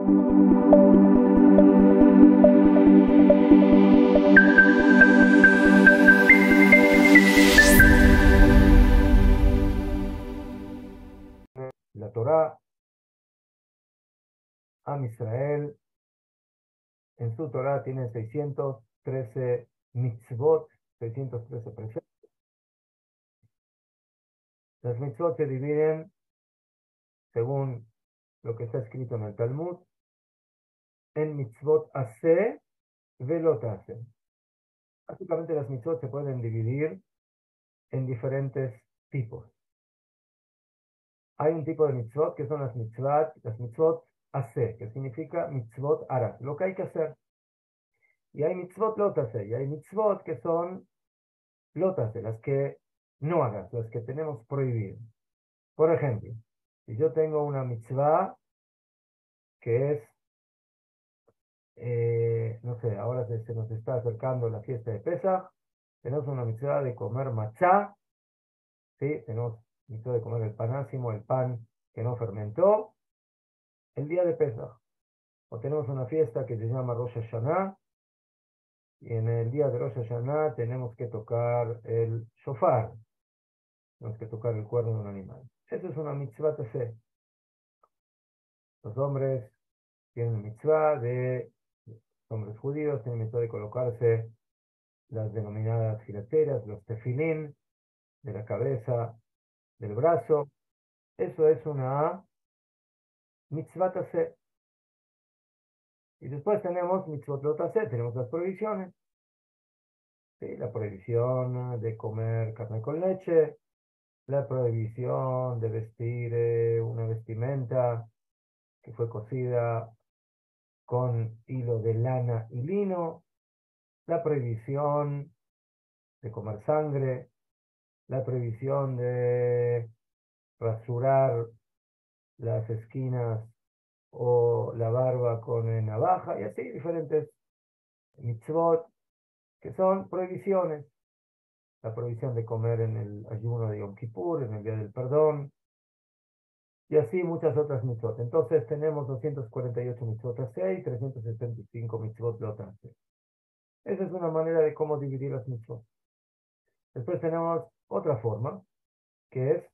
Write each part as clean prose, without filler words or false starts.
La Torá, Am Israel, en su Torá tiene 613 mitzvot, 613 preceptos. Las mitzvot se dividen según lo que está escrito en el Talmud, en mitzvot aseh velot aseh. Básicamente las mitzvot se pueden dividir en diferentes tipos. Hay un tipo de mitzvot que son las mitzvot aseh, que significa mitzvot aras, lo que hay que hacer. Y hay mitzvot lot aseh, y hay mitzvot que son lot aseh, las que no hagas, las que tenemos prohibido. Por ejemplo, si yo tengo una mitzvah que es, no sé, ahora se nos está acercando la fiesta de Pesach, tenemos una mitzvah de comer matzá, ¿sí? Tenemos mitzvah de comer el panásimo, el pan que no fermentó, el día de Pesach. O tenemos una fiesta que se llama Rosh Hashanah, y en el día de Rosh Hashanah tenemos que tocar el shofar, tenemos que tocar el cuerno de un animal. Eso es una mitzvah taseh. Los hombres tienen mitzvah los hombres judíos tienen mitzvah de colocarse las denominadas filateras, los tefilín, de la cabeza, del brazo. Eso es una mitzvah taseh. Y después tenemos mitzvot lo taseh, tenemos las prohibiciones. ¿Sí? La prohibición de comer carne con leche, la prohibición de vestir una vestimenta que fue cosida con hilo de lana y lino, la prohibición de comer sangre, la prohibición de rasurar las esquinas o la barba con navaja, y así diferentes mitzvot que son prohibiciones. La prohibición de comer en el ayuno de Yom Kippur, en el día del perdón, y así muchas otras mitzvot. Entonces tenemos 248 mitzvot aseh y 375 mitzvot lot aseh. Esa es una manera de cómo dividir las mitzvot. Después tenemos otra forma, que es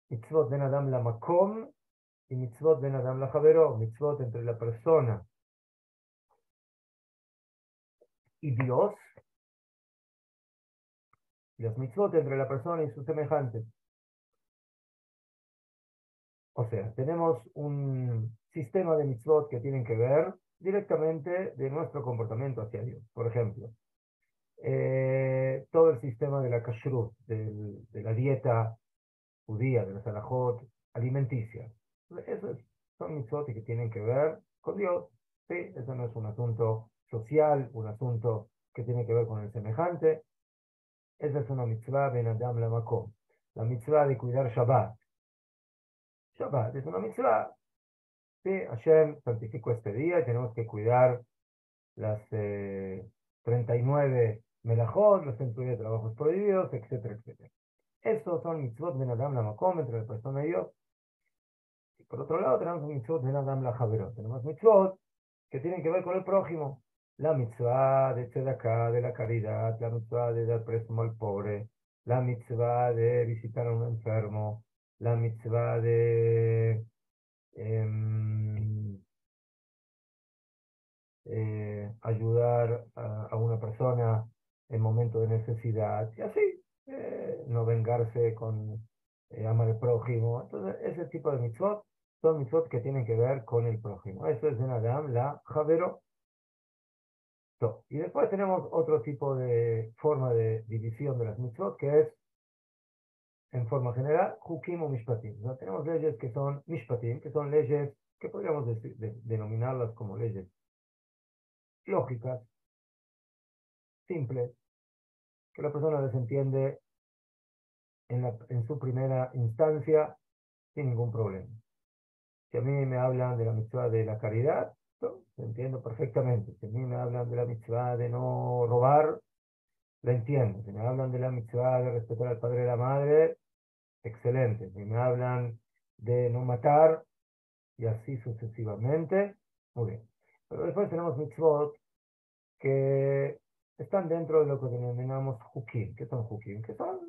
mitzvot ben adam la makom y mitzvot ben adam la javero, mitzvot entre la persona y Dios, y las mitzvot entre la persona y sus semejantes. O sea, tenemos un sistema de mitzvot que tienen que ver directamente de nuestro comportamiento hacia Dios. Por ejemplo, todo el sistema de la kashrut, de la dieta judía, de las halajot alimenticias. Esos son mitzvot que tienen que ver con Dios. ¿Sí? Eso no es un asunto social, un asunto que tiene que ver con el semejante. Esa es una mitzvah ben adam la makom. La mitzvah de cuidar Shabbat. Shabbat es una mitzvah. Sí, Hashem santificó este día y tenemos que cuidar las 39 melajot, los 39 trabajos prohibidos, etcétera, etcétera. Estos son mitzvot ben adam la makom entre la persona y Dios. Y por otro lado tenemos mitzvot ben adam la javerot. Tenemos mitzvot que tienen que ver con el prójimo. La mitzvah de tzedakah, de la caridad, la mitzvah de dar préstamo al pobre, la mitzvah de visitar a un enfermo, la mitzvah de em, ayudar a una persona en momento de necesidad, y así, no vengarse con amar al prójimo. Entonces, ese tipo de mitzvot son mitzvot que tienen que ver con el prójimo. Eso es en Adam, la Javero. Y después tenemos otro tipo de forma de división de las mitzvot, que es, en forma general, Hukim o Mishpatim. ¿No? Tenemos leyes que son Mishpatim, que son leyes que podríamos denominarlas como leyes lógicas, simples, que la persona las entiende en su primera instancia sin ningún problema. Si a mí me hablan de la mitzvah de la caridad, ¿no? Lo entiendo perfectamente. Si a mí me hablan de la mitzvah de no robar, la entiendo. Si me hablan de la mitzvah de respetar al padre y a la madre, excelente. Si me hablan de no matar, y así sucesivamente. Muy bien. Pero después tenemos mitzvot que están dentro de lo que denominamos hukim. ¿Qué son hukim? Que son,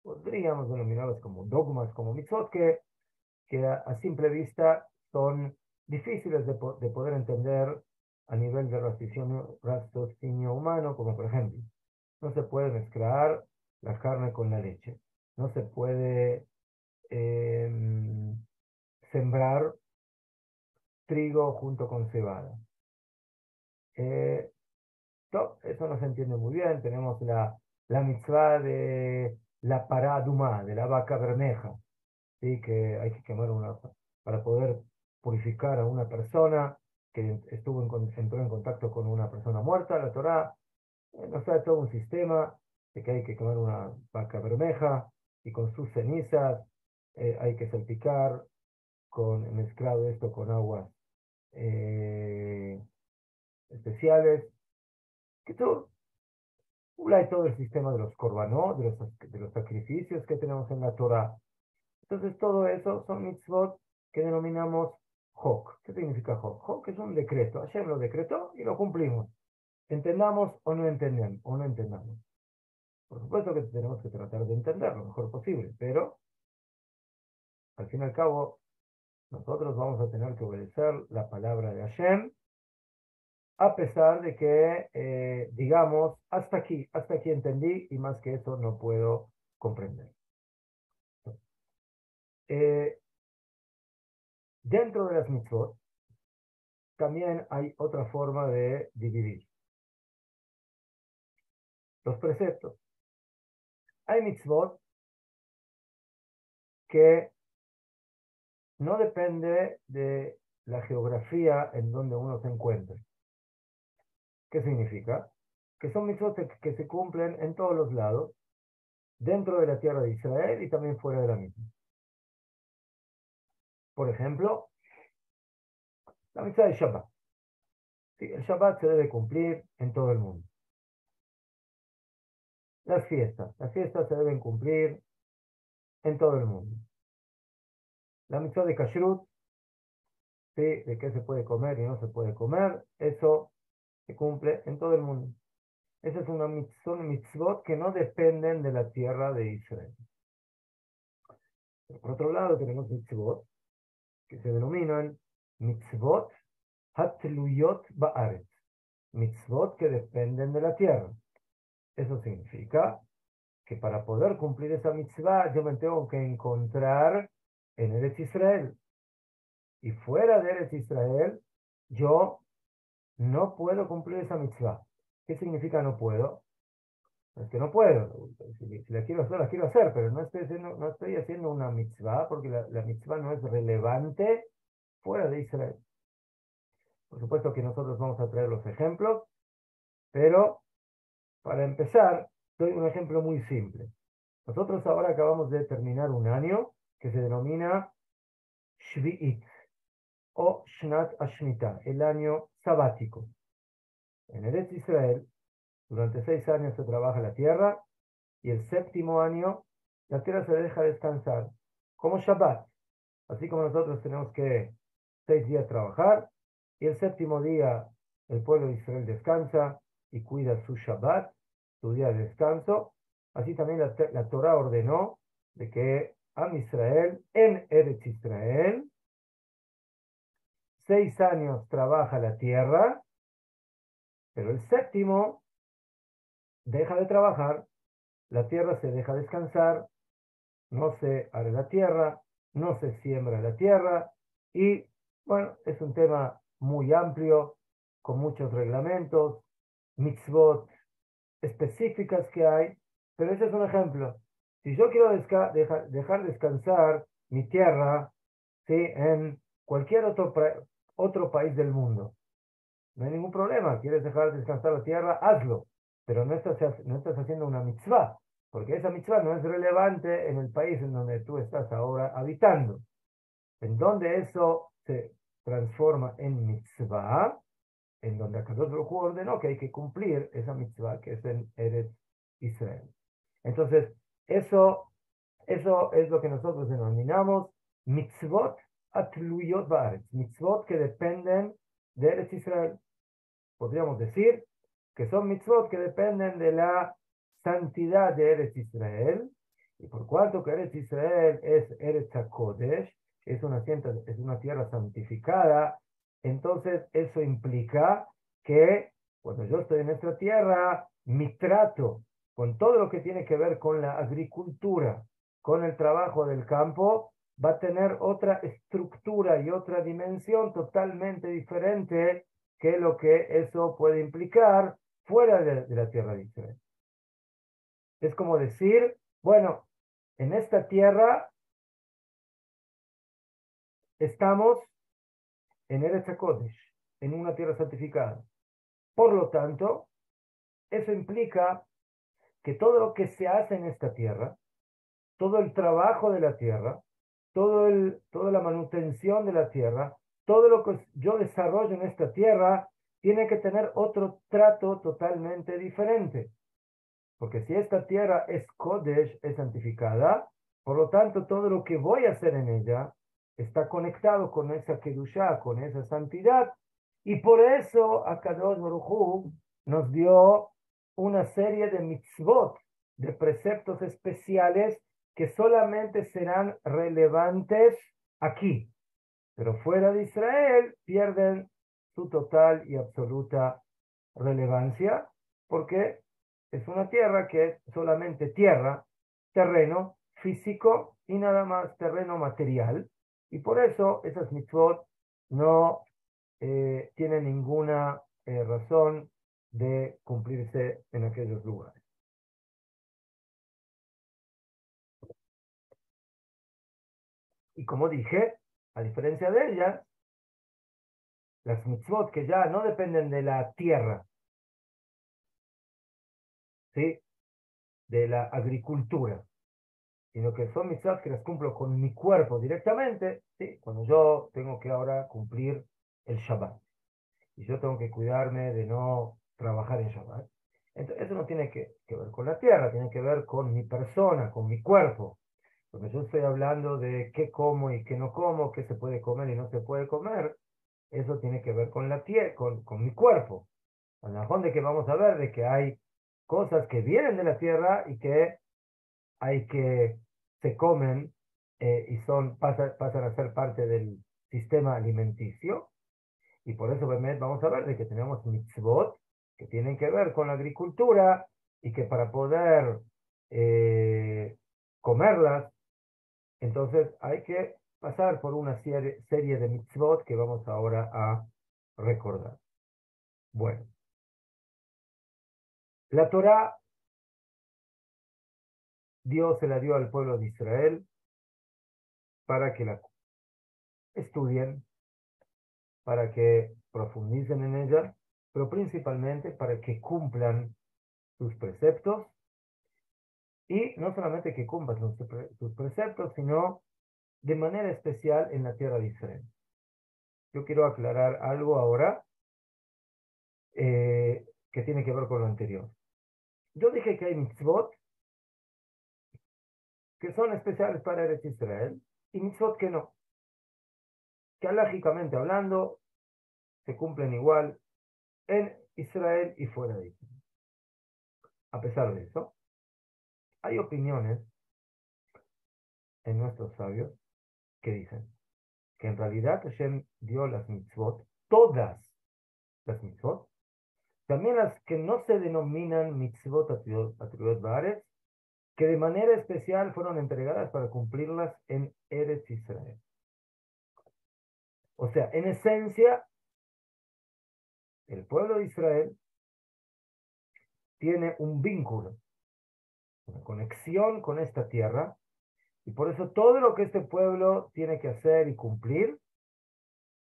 podríamos denominarlos como dogmas, como mitzvot, que a simple vista son difíciles de poder entender a nivel de raciocinio humano, como por ejemplo, no se puede mezclar la carne con la leche, no se puede sembrar trigo junto con cebada. Eh, eso no se entiende muy bien. Tenemos la mitzvah de la paraduma, de la vaca bermeja, ¿sí? Que hay que quemar para poder purificar a una persona que entró en contacto con una persona muerta. La Torá nos trae todo un sistema de que hay que quemar una vaca bermeja y con sus cenizas hay que salpicar mezclado esto con aguas eh, especiales. Que hay todo el sistema de los korbanot, de los sacrificios que tenemos en la Torá. Entonces, todo eso son mitzvot que denominamos Hok. ¿Qué significa Hok? Hok es un decreto. Hashem lo decretó y lo cumplimos. Entendamos o no entendamos. Por supuesto que tenemos que tratar de entender lo mejor posible, pero al fin y al cabo, nosotros vamos a tener que obedecer la palabra de Hashem, a pesar de que, digamos, hasta aquí entendí y más que eso no puedo comprender. Eh, Dentro de las mitzvot, también hay otra forma de dividir los preceptos. Hay mitzvot que no depende de la geografía en donde uno se encuentre. ¿Qué significa? Que son mitzvot que se cumplen en todos los lados, dentro de la tierra de Israel y también fuera de la misma. Por ejemplo, la mitzvah de Shabbat. Sí, el Shabbat se debe cumplir en todo el mundo. Las fiestas se deben cumplir en todo el mundo. La mitzvah de Kashrut, ¿sí? De qué se puede comer y no se puede comer, eso se cumple en todo el mundo. Esa es son mitzvot que no dependen de la tierra de Israel. Pero por otro lado, tenemos mitzvot que se denominan mitzvot hatluyot ba'aretz, mitzvot que dependen de la tierra. Eso significa que para poder cumplir esa mitzvah yo me tengo que encontrar en Eretz Israel. Y fuera de Eretz Israel, yo no puedo cumplir esa mitzvah. ¿Qué significa no puedo? Es que no puedo. Si la quiero hacer, la quiero hacer, pero no estoy haciendo una mitzvah porque la mitzvah no es relevante fuera de Israel. Por supuesto que nosotros vamos a traer los ejemplos, pero para empezar, doy un ejemplo muy simple. Nosotros ahora acabamos de terminar un año que se denomina Shvi'it o Shnat Ashmita, el año sabático. En Eretz Israel, durante 6 años se trabaja la tierra y el séptimo año la tierra se deja descansar, como Shabbat. Así como nosotros tenemos que 6 días trabajar y el séptimo día el pueblo de Israel descansa y cuida su Shabbat, su día de descanso. Así también la Torah ordenó de que Am Israel, en Eretz Israel, 6 años trabaja la tierra, pero el séptimo deja de trabajar, la tierra se deja descansar, no se ara la tierra, no se siembra la tierra y, bueno, es un tema muy amplio, con muchos reglamentos, mitzvot específicas que hay, pero ese es un ejemplo. Si yo quiero dejar descansar mi tierra, ¿sí? En cualquier otro país del mundo, no hay ningún problema. ¿Quieres dejar descansar la tierra? Hazlo. Pero no estás haciendo una mitzvah, porque esa mitzvah no es relevante en el país en donde tú estás ahora habitando. En donde eso se transforma en mitzvah, en donde Akadosh Baruj Hu ordenó que hay que cumplir esa mitzvah que es en Eretz Israel. Entonces, eso es lo que nosotros denominamos mitzvot atluyot baaretz, mitzvot que dependen de Eretz Israel. Podríamos decir que son mitzvot que dependen de la santidad de Eretz Israel, y por cuanto que Eretz Israel es Eretz HaKodesh, es una tierra santificada, entonces eso implica que cuando yo estoy en esta tierra, mi trato con todo lo que tiene que ver con la agricultura, con el trabajo del campo, va a tener otra estructura y otra dimensión totalmente diferente que lo que eso puede implicar fuera de la tierra de Israel. Es como decir, bueno, en esta tierra estamos en Eretz HaKodesh, en una tierra santificada. Por lo tanto, eso implica que todo lo que se hace en esta tierra, todo el trabajo de la tierra, toda la manutención de la tierra, todo lo que yo desarrollo en esta tierra, tiene que tener otro trato totalmente diferente. Porque si esta tierra es Kodesh, es santificada, por lo tanto, todo lo que voy a hacer en ella está conectado con esa Kedushá, con esa santidad, y por eso Akadosh Baruj Hu nos dio una serie de mitzvot, de preceptos especiales que solamente serán relevantes aquí, pero fuera de Israel pierden su total y absoluta relevancia, porque es una tierra que es solamente tierra, terreno físico y nada más terreno material, y por eso esas mitzvot no tienen ninguna razón de cumplirse en aquellos lugares. Y como dije, a diferencia de ellas, las mitzvot que ya no dependen de la tierra, ¿sí? De la agricultura, sino que son mitzvot que las cumplo con mi cuerpo directamente, ¿sí? Cuando yo tengo que ahora cumplir el Shabbat, y yo tengo que cuidarme de no trabajar en Shabbat. Entonces, eso no tiene que ver con la tierra, tiene que ver con mi persona, con mi cuerpo. Porque yo estoy hablando de qué como y qué no como, qué se puede comer y no se puede comer, eso tiene que ver con la tierra, con mi cuerpo. A la de que vamos a ver de que hay cosas que vienen de la tierra y que hay que se comen y pasan a ser parte del sistema alimenticio. Y por eso vamos a ver de que tenemos mitzvot que tienen que ver con la agricultura y que para poder comerlas, entonces hay que pasar por una serie de mitzvot que vamos ahora a recordar. Bueno, la Torá Dios se la dio al pueblo de Israel para que la estudien, para que profundicen en ella, pero principalmente para que cumplan sus preceptos y no solamente que cumplan sus preceptos, sino de manera especial en la tierra de Israel. Yo quiero aclarar algo ahora que tiene que ver con lo anterior. Yo dije que hay mitzvot que son especiales para Eretz Israel y mitzvot que no, que alágicamente hablando se cumplen igual en Israel y fuera de Israel. A pesar de eso, hay opiniones en nuestros sabios que dicen que en realidad Hashem dio las mitzvot, todas las mitzvot, también las que no se denominan mitzvot atriot baaretz, que de manera especial fueron entregadas para cumplirlas en Eretz Israel. O sea, en esencia, el pueblo de Israel tiene un vínculo, una conexión con esta tierra, y por eso todo lo que este pueblo tiene que hacer y cumplir,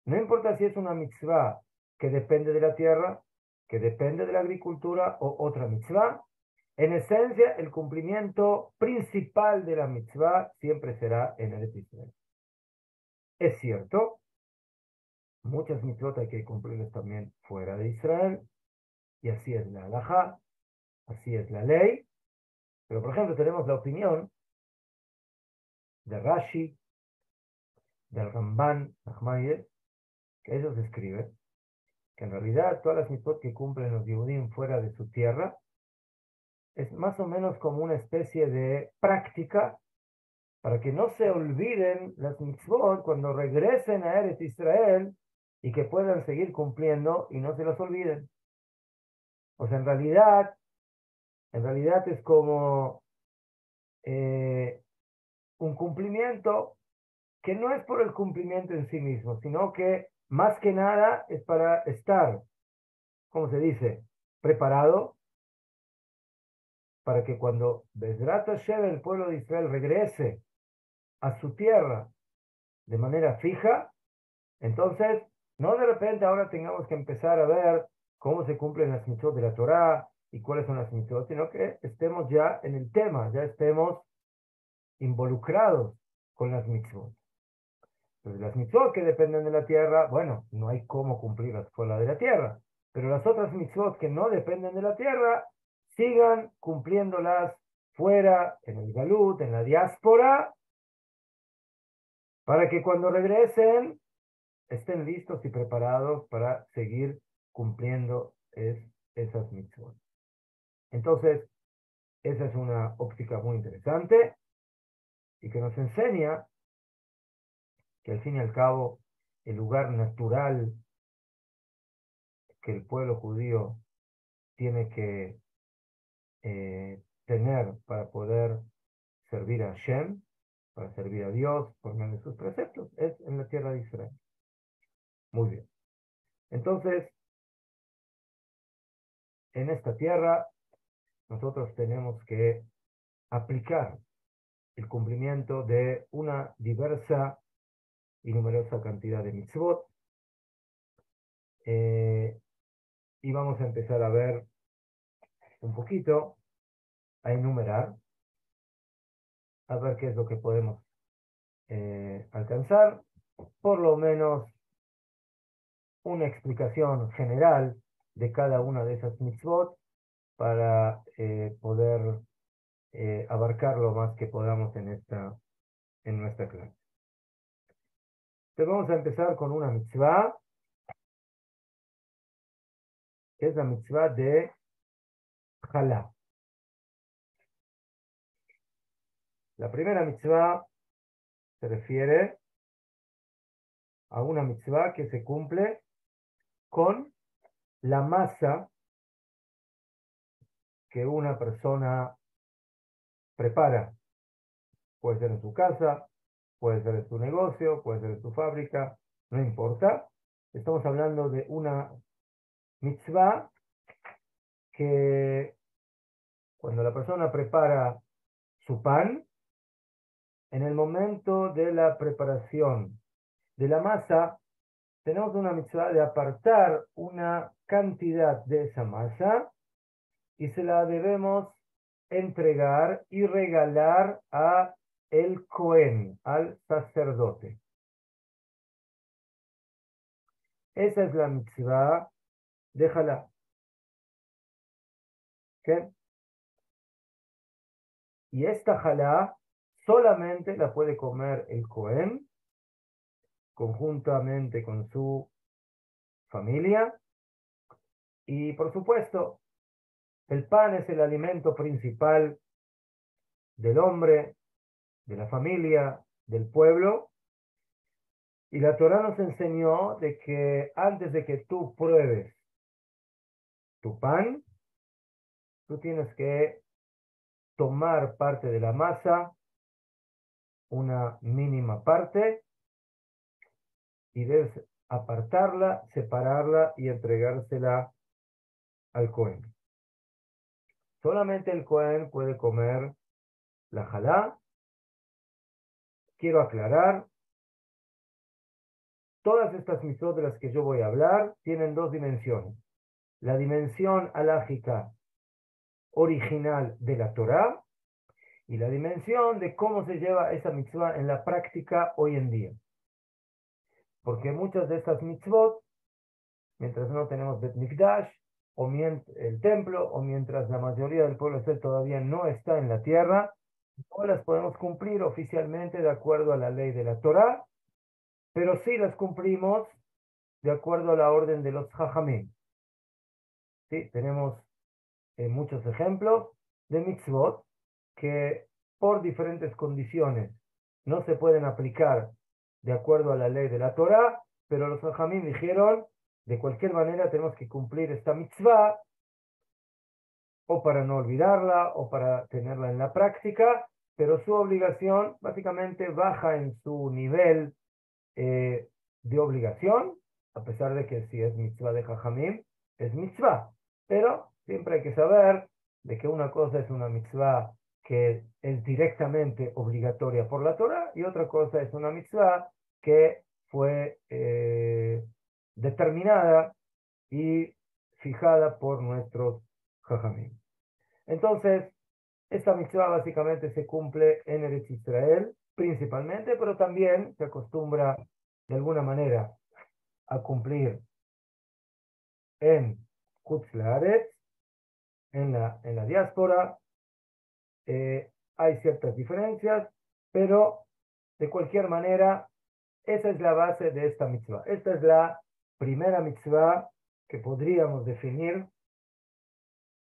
no importa si es una mitzvah que depende de la tierra, que depende de la agricultura o otra mitzvah, en esencia el cumplimiento principal de la mitzvah siempre será en el Israel. Es cierto, muchas mitzvot hay que cumplirlas también fuera de Israel, y así es la halajá, así es la ley, pero por ejemplo tenemos la opinión de Rashi, del Ramban Nachmanides, que ellos escriben que en realidad todas las mitzvot que cumplen los Yehudim fuera de su tierra es más o menos como una especie de práctica para que no se olviden las mitzvot cuando regresen a Eretz Israel y que puedan seguir cumpliendo y no se las olviden. O sea, en realidad es como un cumplimiento que no es por el cumplimiento en sí mismo, sino que más que nada es para estar, ¿cómo se dice?, preparado para que cuando Bezrat Hashem, el pueblo de Israel, regrese a su tierra de manera fija, entonces no de repente ahora tengamos que empezar a ver cómo se cumplen las mitzvot de la Torá y cuáles son las mitzvot, sino que estemos ya en el tema, ya estemos involucrados con las mitzvot. Entonces, las mitzvot que dependen de la tierra, bueno, no hay cómo cumplirlas fuera de la tierra, pero las otras mitzvot que no dependen de la tierra, sigan cumpliéndolas fuera, en el galut, en la diáspora, para que cuando regresen estén listos y preparados para seguir cumpliendo esas mitzvot. Entonces, esa es una óptica muy interesante y que nos enseña que al fin y al cabo el lugar natural que el pueblo judío tiene que tener para poder servir a Hashem, para servir a Dios por medio de sus preceptos, es en la tierra de Israel. Muy bien. Entonces, en esta tierra, nosotros tenemos que aplicar el cumplimiento de una diversa y numerosa cantidad de mitzvot. Y vamos a empezar a ver un poquito, a enumerar, a ver qué es lo que podemos alcanzar, por lo menos una explicación general de cada una de esas mitzvot para poder abarcar lo más que podamos en nuestra clase. Entonces vamos a empezar con una mitzvah, que es la mitzvah de Jalá. La primera mitzvah se refiere a una mitzvah que se cumple con la masa que una persona prepara. Puede ser en su casa, puede ser en su negocio, puede ser en su fábrica, no importa. Estamos hablando de una mitzvah que cuando la persona prepara su pan, en el momento de la preparación de la masa, tenemos una mitzvah de apartar una cantidad de esa masa y se la debemos entregar y regalar a el Cohen, al sacerdote. Esa es la mitzvah de Jalá. ¿Okay? Y esta Jalá solamente la puede comer el Cohen conjuntamente con su familia. Y por supuesto, el pan es el alimento principal del hombre, de la familia, del pueblo. Y la Torá nos enseñó de que antes de que tú pruebes tu pan, tú tienes que tomar parte de la masa, una mínima parte, y debes apartarla, separarla y entregársela al Cohen. Solamente el Cohen puede comer la jalá. Quiero aclarar, todas estas mitzvot de las que yo voy a hablar tienen dos dimensiones. La dimensión halágica original de la Torá y la dimensión de cómo se lleva esa mitzvah en la práctica hoy en día. Porque muchas de estas mitzvot, mientras no tenemos Bet Mikdash, o el templo, o mientras la mayoría del pueblo todavía no está en la tierra, no las podemos cumplir oficialmente de acuerdo a la ley de la Torá, pero sí las cumplimos de acuerdo a la orden de los Jajamim. ¿Sí? Tenemos muchos ejemplos de mitzvot que por diferentes condiciones no se pueden aplicar de acuerdo a la ley de la Torá, pero los Jajamim dijeron, de cualquier manera tenemos que cumplir esta mitzvah, o para no olvidarla, o para tenerla en la práctica, pero su obligación básicamente baja en su nivel de obligación, a pesar de que si es mitzvah de Jajamim, es mitzvah. Pero siempre hay que saber de que una cosa es una mitzvah que es directamente obligatoria por la Torah y otra cosa es una mitzvah que fue determinada y fijada por nuestros Jajamim. Entonces, esta mitzvah básicamente se cumple en Eretz Israel principalmente, pero también se acostumbra de alguna manera a cumplir en Jutz Laaretz, en la diáspora. Hay ciertas diferencias, pero de cualquier manera, esa es la base de esta mitzvah. Esta es la primera mitzvah que podríamos definir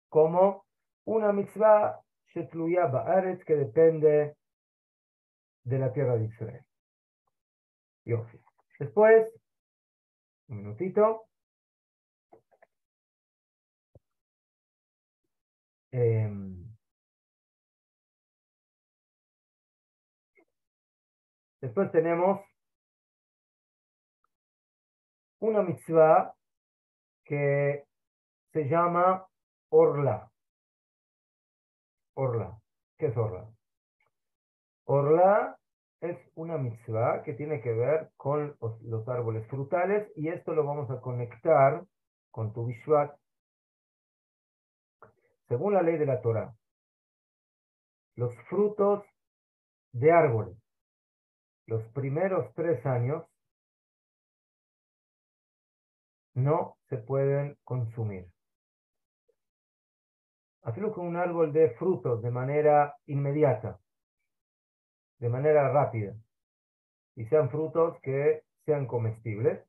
como una mitzvah shetluya ba'aretz, que depende de la tierra de Israel. Yofi. Después, un minutito. Después tenemos una mitzvah que se llama Orla. Orla. ¿Qué es Orla? Orla es una mitzvah que tiene que ver con los árboles frutales y esto lo vamos a conectar con Tu Bishvat. Según la ley de la Torah, los frutos de árboles, los primeros 3 años, no se pueden consumir. Hacerlo con un árbol de frutos de manera inmediata, de manera rápida, y sean frutos que sean comestibles,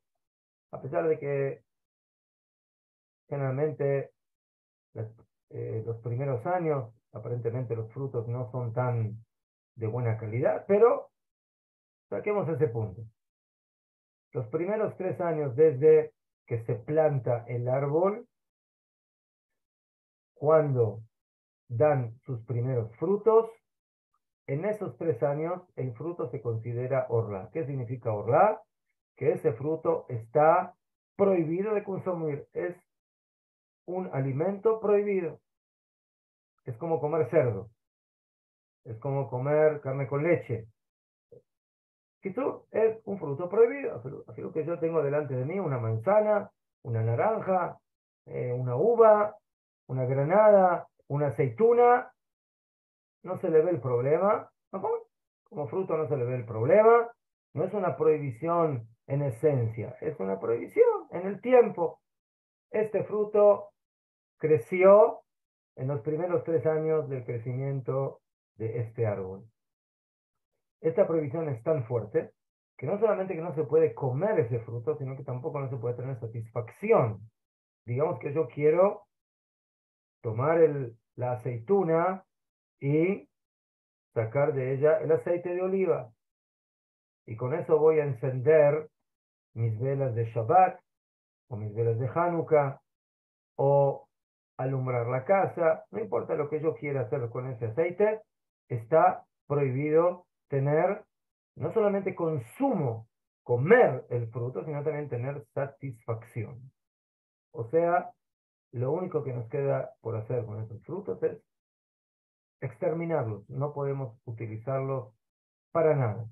a pesar de que generalmente los primeros años, aparentemente los frutos no son tan de buena calidad, pero saquemos ese punto. Los primeros 3 años desde que se planta el árbol, cuando dan sus primeros frutos, en esos 3 años el fruto se considera orla. ¿Qué significa orla? Que ese fruto está prohibido de consumir, es un alimento prohibido. Es como comer cerdo, es como comer carne con leche. Quizú es un fruto prohibido. Así lo que yo tengo delante de mí, una manzana, una naranja, una uva, una granada, una aceituna, no se le ve el problema. ¿No? Como fruto no se le ve el problema. No es una prohibición en esencia, es una prohibición en el tiempo. Este fruto creció en los primeros 3 años del crecimiento de este árbol. Esta prohibición es tan fuerte que no solamente que no se puede comer ese fruto, sino que tampoco no se puede tener satisfacción. Digamos que yo quiero tomar la aceituna y sacar de ella el aceite de oliva. Y con eso voy a encender mis velas de Shabbat, o mis velas de Hanukkah, o alumbrar la casa. No importa lo que yo quiera hacer con ese aceite, está prohibido tener no solamente consumo, comer el fruto, sino también tener satisfacción. O sea, lo único que nos queda por hacer con esos frutos es exterminarlos. No podemos utilizarlos para nada.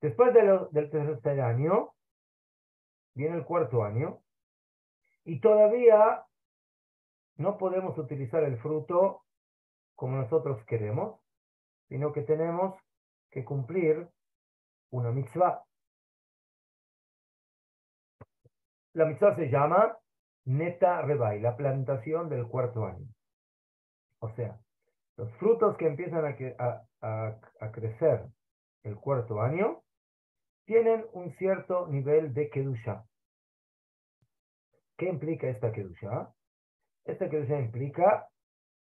Después del tercer año, viene el cuarto año, y todavía no podemos utilizar el fruto como nosotros queremos, sino que tenemos que cumplir una mitzvah. La mitzvah se llama Neta Rebai, la plantación del cuarto año. O sea, los frutos que empiezan a crecer el cuarto año, tienen un cierto nivel de Kedusha. ¿Qué implica esta Kedusha? Esta Kedusha implica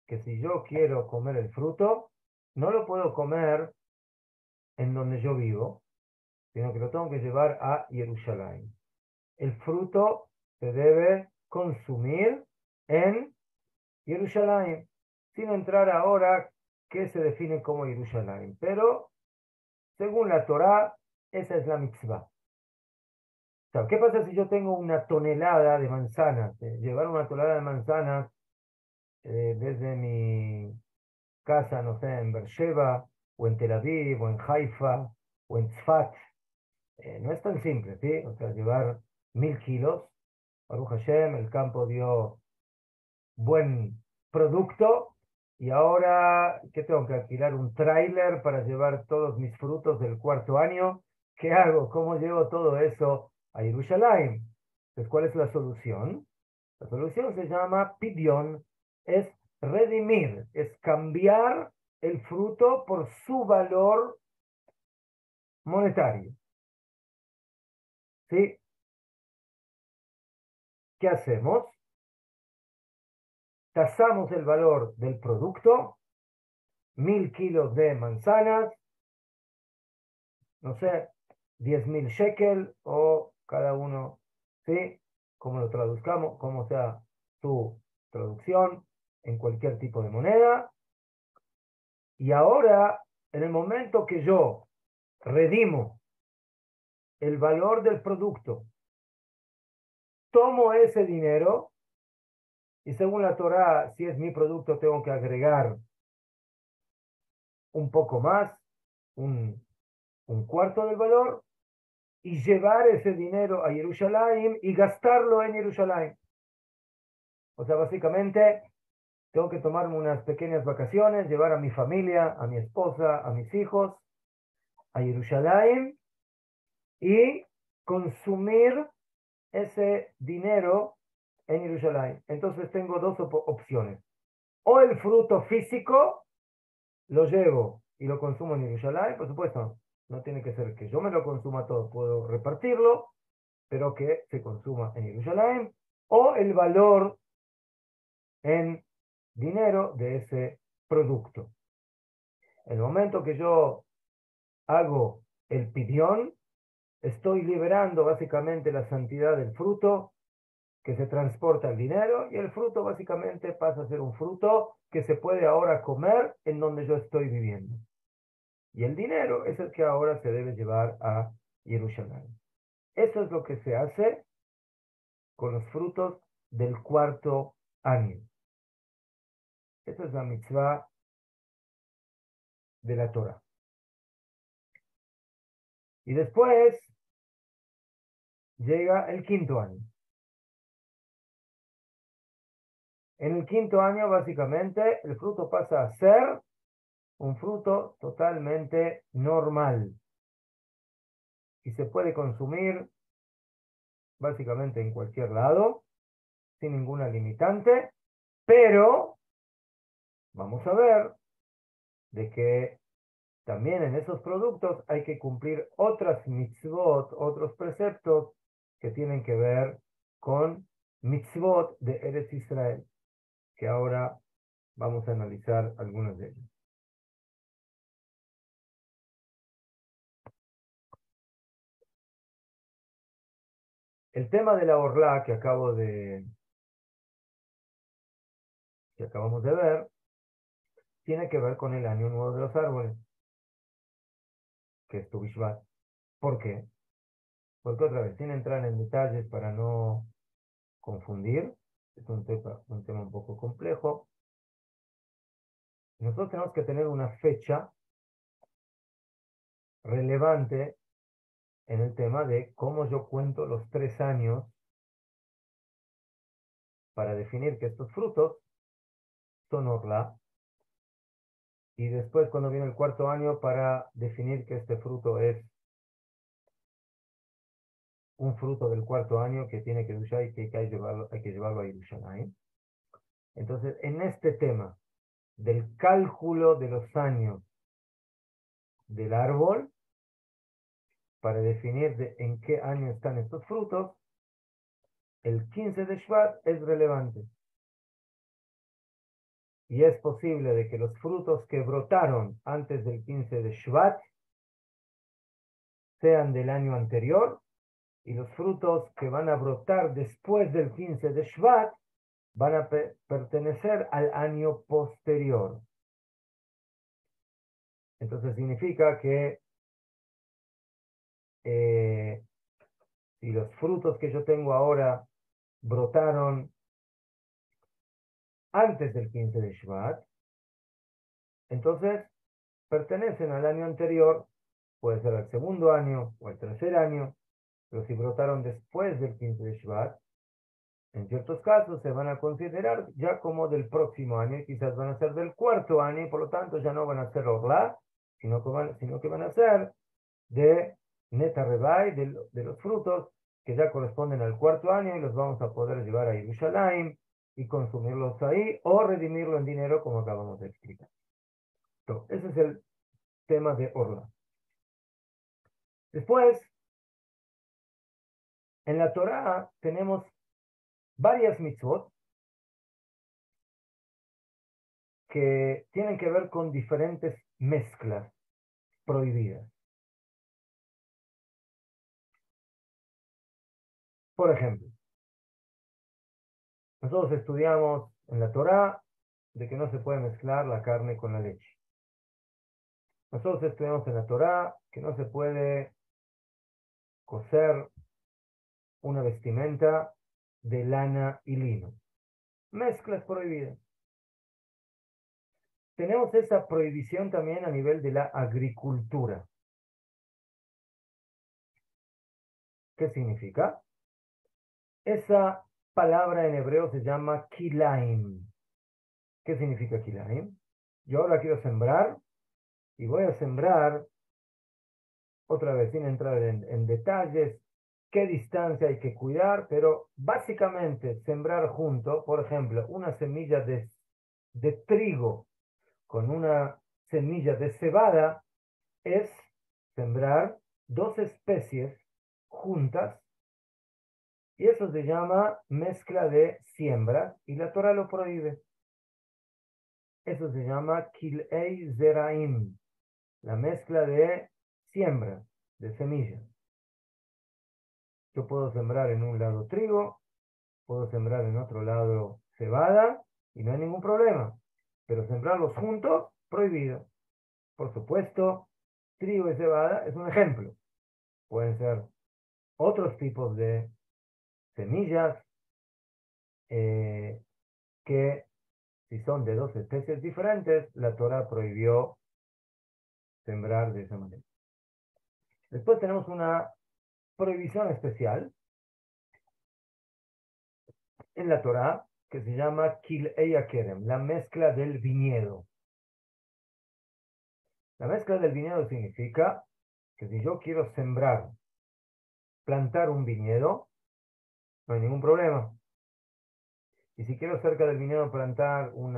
que si yo quiero comer el fruto, no lo puedo comer en donde yo vivo, sino que lo tengo que llevar a Jerusalén. El fruto se debe consumir en Jerusalén, sin entrar ahora qué se define como Jerusalén. Pero, según la Torá, esa es la mitzvah. O sea, ¿qué pasa si yo tengo una tonelada de manzanas? Llevar una tonelada de manzanas desde mi casa, no sé, en Beersheba, o en Tel Aviv, o en Haifa, o en Tzfat. No es tan simple, ¿sí? O sea, llevar 1000 kilos. Baruch Hashem, el campo dio buen producto. Y ahora, ¿qué tengo que alquilar? Un tráiler para llevar todos mis frutos del cuarto año. ¿Qué hago? ¿Cómo llevo todo eso a Jerusalén? Entonces, ¿cuál es la solución? La solución se llama pidión, es redimir, es cambiar el fruto por su valor monetario. ¿Sí? ¿Qué hacemos? Tasamos el valor del producto, 1000 kilos de manzanas, no sé, 10.000 shekel o cada uno, ¿sí? Como lo traduzcamos, como sea su traducción en cualquier tipo de moneda. Y ahora, en el momento que yo redimo el valor del producto, tomo ese dinero y según la Torá, si es mi producto, tengo que agregar un poco más, un, un cuarto del valor, y llevar ese dinero a Jerusalén y gastarlo en Jerusalén. O sea, básicamente, tengo que tomarme unas pequeñas vacaciones, llevar a mi familia, a mi esposa, a mis hijos, a Jerusalén y consumir ese dinero en Jerusalén. Entonces tengo dos opciones. O el fruto físico lo llevo y lo consumo en Jerusalén, por supuesto, no tiene que ser que yo me lo consuma todo, puedo repartirlo, pero que se consuma en Jerusalén, o el valor en dinero de ese producto. El momento que yo hago el pidión, estoy liberando básicamente la santidad del fruto que se transporta el dinero y el fruto básicamente pasa a ser un fruto que se puede ahora comer en donde yo estoy viviendo. Y el dinero es el que ahora se debe llevar a Jerusalén. Eso es lo que se hace con los frutos del cuarto año. Esa es la mitzvah de la Torah. Y después llega el quinto año. En el quinto año, básicamente, el fruto pasa a ser un fruto totalmente normal y se puede consumir básicamente en cualquier lado, sin ninguna limitante, pero vamos a ver de que también en esos productos hay que cumplir otras mitzvot, otros preceptos que tienen que ver con mitzvot de Eretz Israel, que ahora vamos a analizar algunos de ellos. El tema de la orla que acabamos de ver tiene que ver con el año nuevo de los árboles, que es Tu Bishvat. ¿Por qué? Porque otra vez, sin entrar en detalles para no confundir, es un tema un poco complejo. Nosotros tenemos que tener una fecha relevante en el tema de cómo yo cuento los 3 años para definir que estos frutos son orla, y después cuando viene el cuarto año para definir que este fruto es un fruto del cuarto año que tiene que duchar y que hay que llevarlo a Yerushalayim. Entonces, en este tema del cálculo de los años del árbol, para definir en qué año están estos frutos, el 15 de Shvat es relevante. Y es posible de que los frutos que brotaron antes del 15 de Shvat sean del año anterior, y los frutos que van a brotar después del 15 de Shvat van a pertenecer al año posterior. Entonces significa que si los frutos que yo tengo ahora brotaron antes del 15 de Shvat, entonces pertenecen al año anterior, puede ser al segundo año o al tercer año, pero si brotaron después del 15 de Shvat, en ciertos casos se van a considerar ya como del próximo año, y quizás van a ser del cuarto año, y por lo tanto ya no van a ser Orlá, sino que van a ser de Neta Rebai, de los frutos que ya corresponden al cuarto año, y los vamos a poder llevar a Yerushalayim y consumirlos ahí, o redimirlo en dinero, como acabamos de explicar. Entonces, ese es el tema de Orlá. Después, en la Torá tenemos varias mitzvot que tienen que ver con diferentes mezclas prohibidas. Por ejemplo, nosotros estudiamos en la Torá de que no se puede mezclar la carne con la leche. Nosotros estudiamos en la Torá que no se puede coser una vestimenta de lana y lino. Mezclas prohibidas. Tenemos esa prohibición también a nivel de la agricultura. ¿Qué significa? Esa palabra en hebreo se llama kilaim. ¿Qué significa kilaim? Yo ahora quiero sembrar y voy a sembrar, otra vez sin entrar en detalles, qué distancia hay que cuidar, pero básicamente sembrar junto, por ejemplo, una semilla de trigo con una semilla de cebada, es sembrar dos especies juntas, y eso se llama mezcla de siembra, y la Torah lo prohíbe. Eso se llama kilei zeraim, la mezcla de siembra, de semillas. Yo puedo sembrar en un lado trigo, puedo sembrar en otro lado cebada, y no hay ningún problema. Pero sembrarlos juntos, prohibido. Por supuesto, trigo y cebada es un ejemplo. Pueden ser otros tipos de semillas que, si son de dos especies diferentes, la Torah prohibió sembrar de esa manera. Después tenemos una prohibición especial en la Torah que se llama Kilei Akerem, la mezcla del viñedo. La mezcla del viñedo significa que si yo quiero sembrar, plantar un viñedo, no hay ningún problema. Y si quiero cerca del viñedo plantar un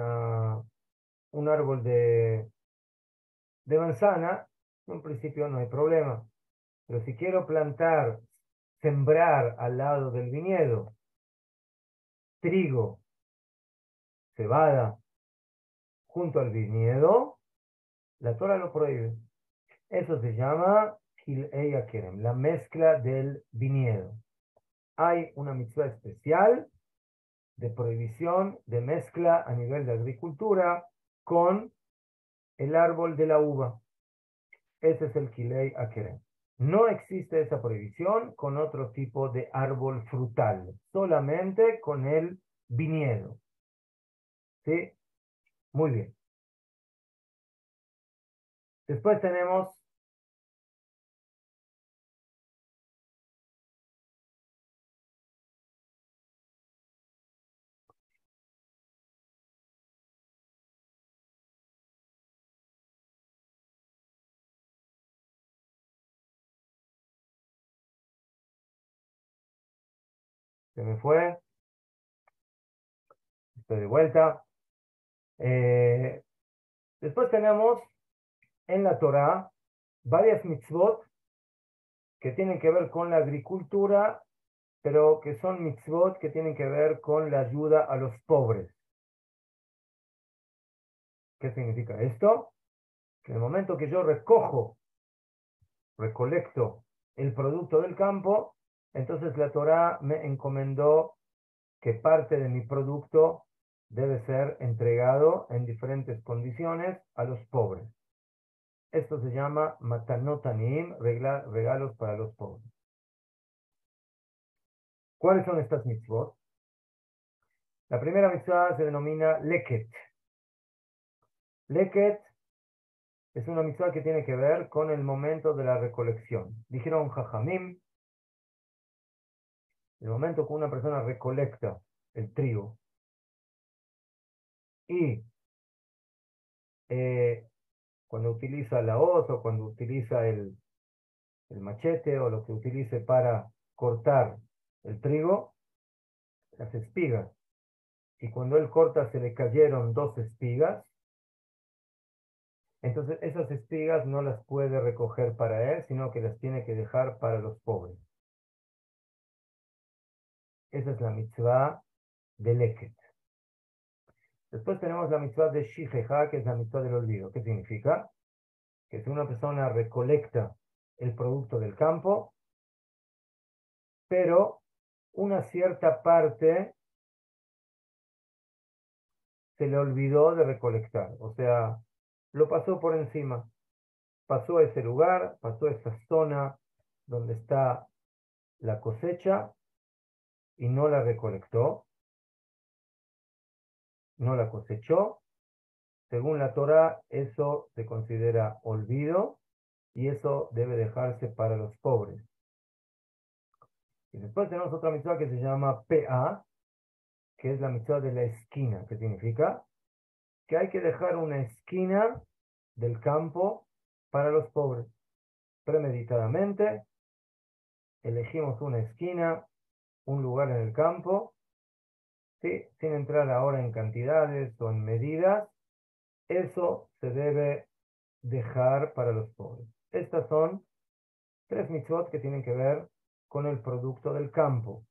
árbol de manzana, en principio no hay problema. Pero si quiero plantar, sembrar al lado del viñedo, trigo, cebada, junto al viñedo, la Torah lo prohíbe. Eso se llama Kilei Akerem, la mezcla del viñedo. Hay una mitzvah especial de prohibición de mezcla a nivel de agricultura con el árbol de la uva. Ese es el Kilei Akerem. No existe esa prohibición con otro tipo de árbol frutal, solamente con el viñedo. ¿Sí? Muy bien. Después tenemos se me fue, estoy de vuelta. Después tenemos en la Torah varias mitzvot que tienen que ver con la agricultura, pero que son mitzvot que tienen que ver con la ayuda a los pobres. ¿Qué significa esto? Que en el momento que yo recolecto el producto del campo, entonces la Torá me encomendó que parte de mi producto debe ser entregado en diferentes condiciones a los pobres. Esto se llama matanot aniyim, regalos para los pobres. ¿Cuáles son estas mitzvot? La primera mitzvah se denomina leket. Leket es una mitzvah que tiene que ver con el momento de la recolección. Dijeron Jajamim, el momento que una persona recolecta el trigo y cuando utiliza la hoz o cuando utiliza el machete o lo que utilice para cortar el trigo, las espigas. Y cuando él corta se le cayeron 2 espigas, entonces esas espigas no las puede recoger para él, sino que las tiene que dejar para los pobres. Esa es la mitzvah de leket. Después tenemos la mitzvah de shijeja, que es la mitzvah del olvido. ¿Qué significa? Que si una persona recolecta el producto del campo, pero una cierta parte se le olvidó de recolectar. O sea, lo pasó por encima. Pasó a ese lugar, pasó a esa zona donde está la cosecha y no la recolectó, no la cosechó. Según la Torá, eso se considera olvido y eso debe dejarse para los pobres. Y después tenemos otra mitzvah que se llama PA, que es la mitzvah de la esquina, que significa que hay que dejar una esquina del campo para los pobres. Premeditadamente, elegimos una esquina, un lugar en el campo, ¿sí? Sin entrar ahora en cantidades o en medidas, eso se debe dejar para los pobres. Estas son 3 mitzvot que tienen que ver con el producto del campo.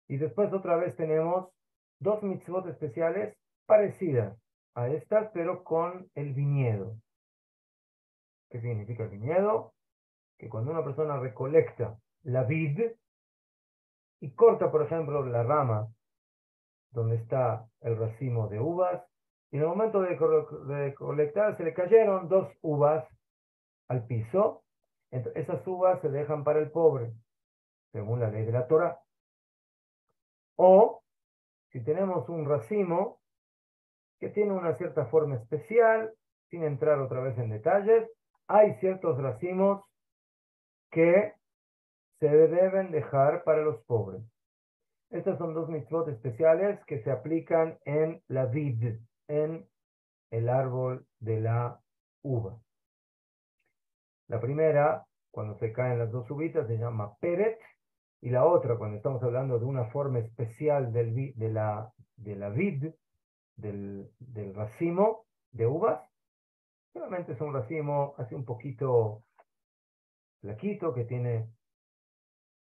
Y después otra vez tenemos 2 mitzvot especiales parecidas a estas, pero con el viñedo. ¿Qué significa el viñedo? Que cuando una persona recolecta la vid y corta, por ejemplo, la rama donde está el racimo de uvas, y en el momento de recolectar se le cayeron 2 uvas al piso, entonces esas uvas se dejan para el pobre, según la ley de la Torah. O si tenemos un racimo que tiene una cierta forma especial, sin entrar otra vez en detalles, hay ciertos racimos que se deben dejar para los pobres. Estas son 2 mitzvot especiales que se aplican en la vid, en el árbol de la uva. La primera, cuando se caen las 2 uvitas, se llama peret, y la otra, cuando estamos hablando de una forma especial de la vid, del racimo de uvas, solamente es un racimo así un poquito flaquito, que tiene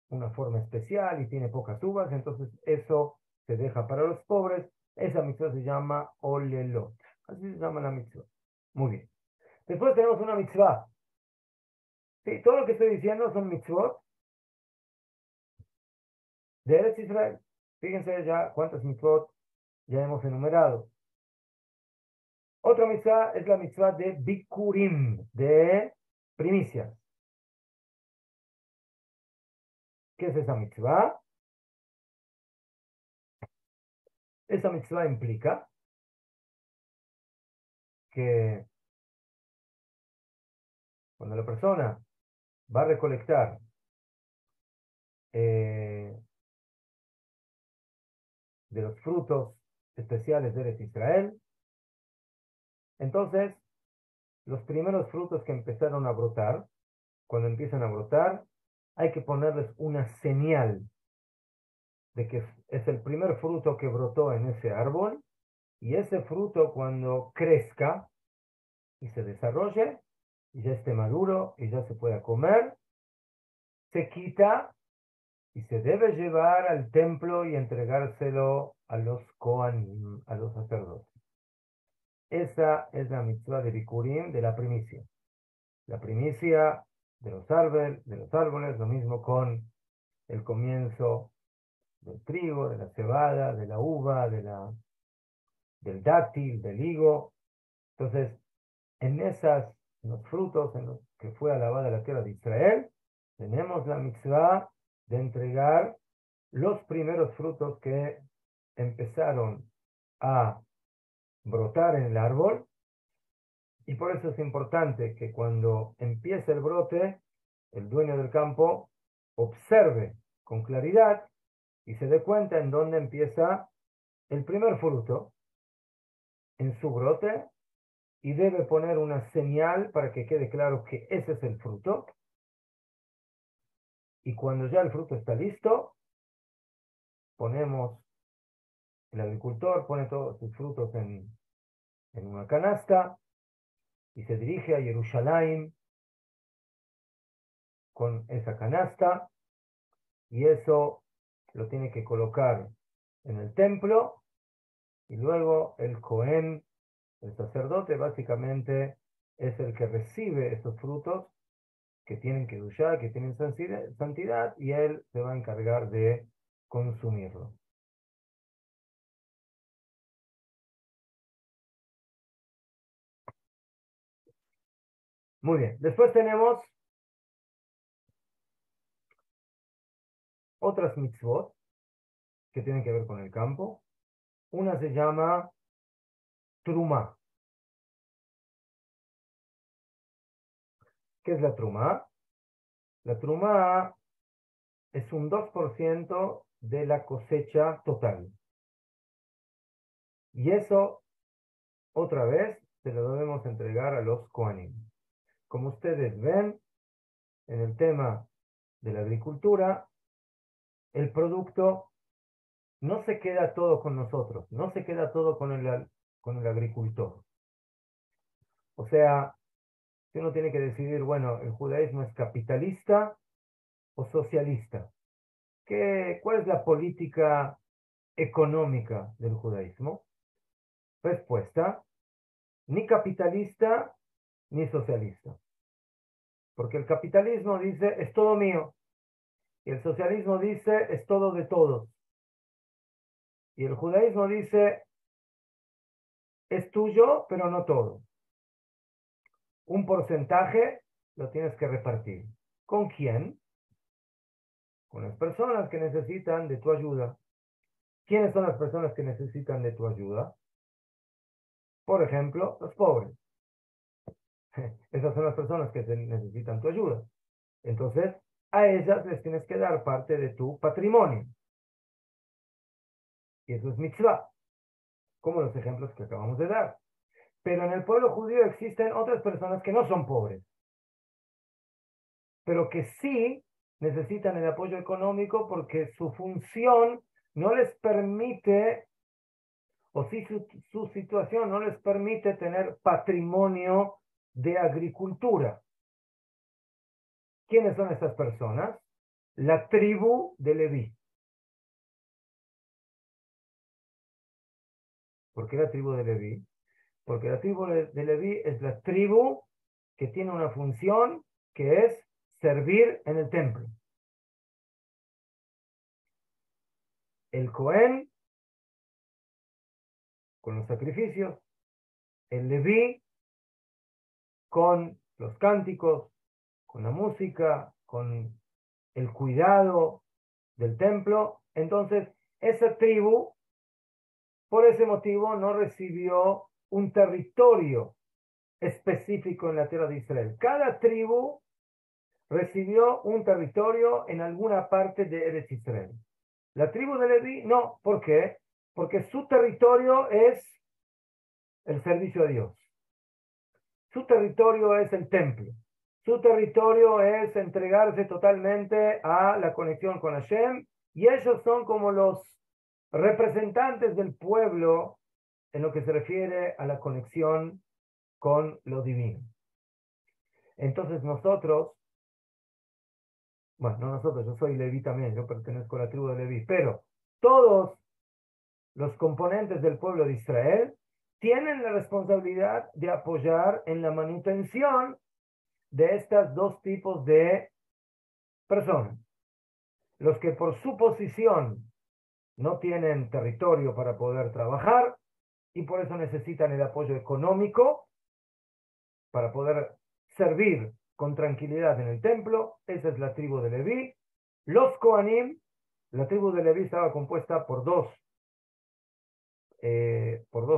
una forma especial y tiene pocas uvas, entonces eso se deja para los pobres. Esa mitzvah se llama olelot. Así se llama la mitzvah. Muy bien. Después tenemos una mitzvah. Sí, todo lo que estoy diciendo son mitzvot de Eretz Israel. Fíjense ya cuántas mitzvot ya hemos enumerado. Otra mitzvah es la mitzvah de bikurim, de primicias. ¿Qué es esa mitzvah? Esa mitzvah implica que cuando la persona va a recolectar de los frutos especiales de Eretz Israel, entonces los primeros frutos que empezaron a brotar, cuando empiezan a brotar, hay que ponerles una señal de que es el primer fruto que brotó en ese árbol, y ese fruto cuando crezca y se desarrolle, y ya esté maduro y ya se pueda comer, se quita y se debe llevar al templo y entregárselo a los Kohanim, a los sacerdotes. Esa es la mitzvah de Bikurim, de la primicia. La primicia de los árboles, lo mismo con el comienzo del trigo, de la cebada, de la uva, del dátil, del higo. Entonces, en los frutos en los que fue alabada la tierra de Israel, tenemos la mitzvah de entregar los primeros frutos que empezaron a brotar en el árbol, y por eso es importante que cuando empiece el brote, el dueño del campo observe con claridad y se dé cuenta en dónde empieza el primer fruto en su brote, y debe poner una señal para que quede claro que ese es el fruto. Y cuando ya el fruto está listo, el agricultor pone todos sus frutos en una canasta y se dirige a Jerusalén con esa canasta, y eso lo tiene que colocar en el templo, y luego el Cohen, el sacerdote, básicamente es el que recibe esos frutos que tienen que duchar, que tienen santidad, y él se va a encargar de consumirlo. Muy bien, después tenemos otras mitzvot que tienen que ver con el campo. Una se llama Trumá. ¿Qué es la Trumá? La Trumá es un 2% de la cosecha total. Y eso, otra vez, se lo debemos entregar a los Kohanim. Como ustedes ven, en el tema de la agricultura, el producto no se queda todo con nosotros, no se queda todo con el agricultor. O sea, si uno tiene que decidir, bueno, el judaísmo es capitalista o socialista. ¿Cuál es la política económica del judaísmo? Respuesta: ni capitalista ni socialista. Porque el capitalismo dice, es todo mío. Y el socialismo dice, es todo de todos. Y el judaísmo dice, es tuyo, pero no todo. Un porcentaje lo tienes que repartir. ¿Con quién? Con las personas que necesitan de tu ayuda. ¿Quiénes son las personas que necesitan de tu ayuda? Por ejemplo, los pobres. Esas son las personas que necesitan tu ayuda. Entonces, a ellas les tienes que dar parte de tu patrimonio. Y eso es mitzvah, como los ejemplos que acabamos de dar. Pero en el pueblo judío existen otras personas que no son pobres, pero que sí necesitan el apoyo económico porque su función no les permite, o si su situación no les permite tener patrimonio de agricultura. ¿Quiénes son estas personas? La tribu de Leví. ¿Por qué la tribu de Leví? Porque la tribu de Leví es la tribu que tiene una función, que es servir en el templo. El Cohen con los sacrificios, el Leví con los cánticos, con la música, con el cuidado del templo. Entonces, esa tribu, por ese motivo, no recibió un territorio específico en la tierra de Israel. Cada tribu recibió un territorio en alguna parte de Eretz Israel. La tribu de Leví no. ¿Por qué? Porque su territorio es el servicio a Dios. Su territorio es el templo. Su territorio es entregarse totalmente a la conexión con Hashem, y ellos son como los representantes del pueblo en lo que se refiere a la conexión con lo divino. Entonces nosotros, bueno, no nosotros, yo soy Leví también, yo pertenezco a la tribu de Leví, pero todos los componentes del pueblo de Israel tienen la responsabilidad de apoyar en la manutención de estos dos tipos de personas. Los que por su posición no tienen territorio para poder trabajar y por eso necesitan el apoyo económico para poder servir con tranquilidad en el templo. Esa es la tribu de Leví. Los Kohanim, la tribu de Leví estaba compuesta por dos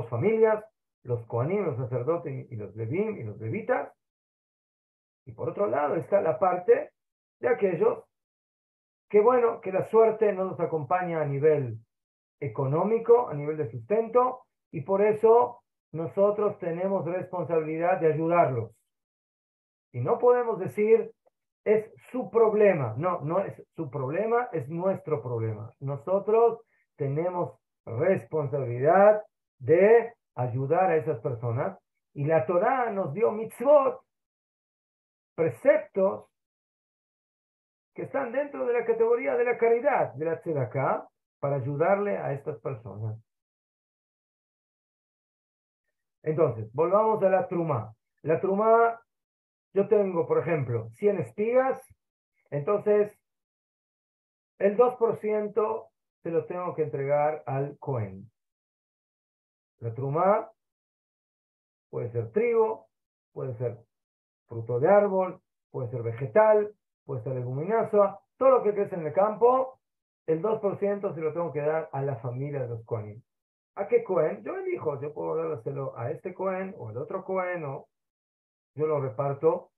familias, los Kohanim, los sacerdotes y los Levim y los levitas. Y por otro lado está la parte de aquellos que, bueno, que la suerte no nos acompaña a nivel económico, a nivel de sustento, y por eso nosotros tenemos responsabilidad de ayudarlos. Y no podemos decir, es su problema. No, no es su problema, es nuestro problema. Nosotros tenemos responsabilidad de ayudar a esas personas. Y la Torá nos dio mitzvot, preceptos, que están dentro de la categoría de la caridad, de la tzedakah, para ayudarle a estas personas. Entonces, volvamos a la trumá. La trumá, yo tengo, por ejemplo, 100 espigas, entonces el 2% se lo tengo que entregar al Cohen. La trumá puede ser trigo, puede ser fruto de árbol, puede ser vegetal, puede ser leguminosa, todo lo que crece en el campo, el 2% se lo tengo que dar a la familia de los Cohen. ¿A qué Cohen? Yo elijo, yo puedo dárselo a este Cohen o al otro Cohen, o yo lo reparto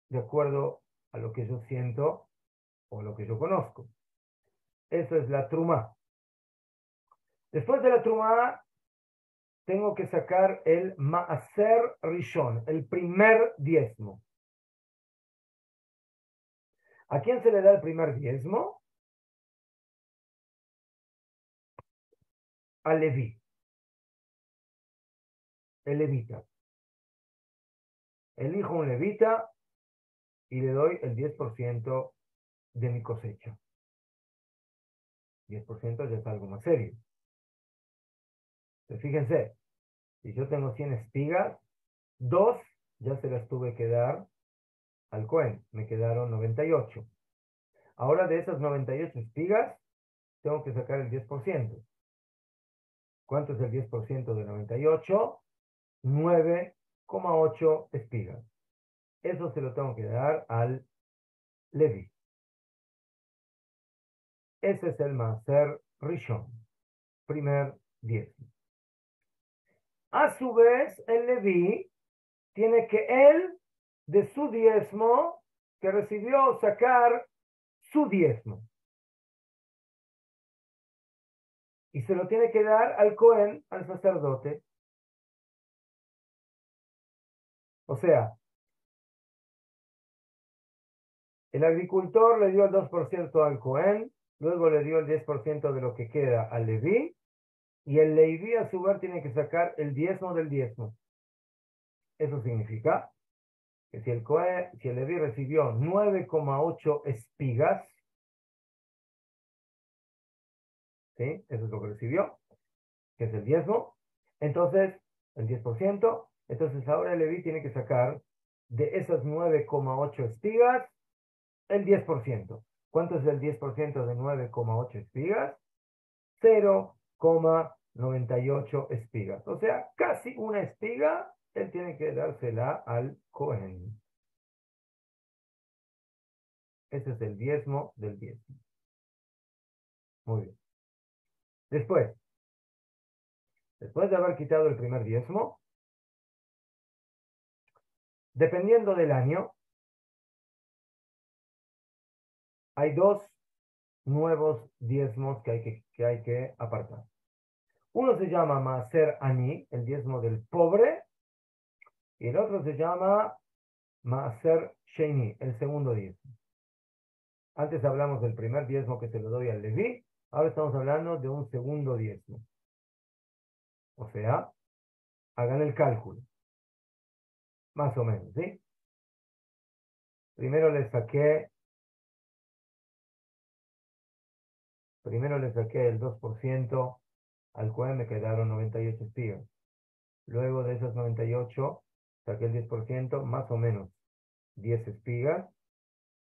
de acuerdo a lo que yo siento o lo que yo conozco. Eso es la trumá. Después de la trumá, tengo que sacar el maaser rishon, el primer diezmo. ¿A quién se le da el primer diezmo? Al Leví, el levita. Elijo un levita y le doy el 10% de mi cosecha. 10% ya es algo más serio. Entonces, fíjense, si yo tengo 100 espigas, 2 ya se las tuve que dar al Cohen, me quedaron 98. Ahora de esas 98 espigas, tengo que sacar el 10%. ¿Cuánto es el 10% de 98? 9,8 espigas. Eso se lo tengo que dar al Levi. Ese es el Maaser Rishon, primer diezmo. A su vez, el Levi tiene que él, de su diezmo, que recibió, sacar su diezmo. Y se lo tiene que dar al Cohen, al sacerdote. O sea, el agricultor le dio el 2% al Cohen, luego le dio el 10% de lo que queda al Leví, y el Leví a su vez tiene que sacar el diezmo del diezmo. Eso significa que si el Leví recibió 9,8 espigas, ¿sí? Eso es lo que recibió, que es el diezmo, entonces el 10%, entonces ahora el Leví tiene que sacar de esas 9,8 espigas el 10%. ¿Cuánto es el 10% de 9,8 espigas? 0,98 espigas. O sea, casi una espiga, él tiene que dársela al Cohen. Ese es el diezmo del diezmo. Muy bien. Después de haber quitado el primer diezmo, dependiendo del año, hay dos nuevos diezmos que hay que apartar. Uno se llama Maaser Ani, el diezmo del pobre, y el otro se llama Maaser Sheni, el segundo diezmo. Antes hablamos del primer diezmo que se lo doy al Leví, ahora estamos hablando de un segundo diezmo. O sea, hagan el cálculo, más o menos, ¿sí? Primero le saqué el 2%, al cual me quedaron 98 espigas. Luego de esas 98, saqué el 10%, más o menos 10 espigas,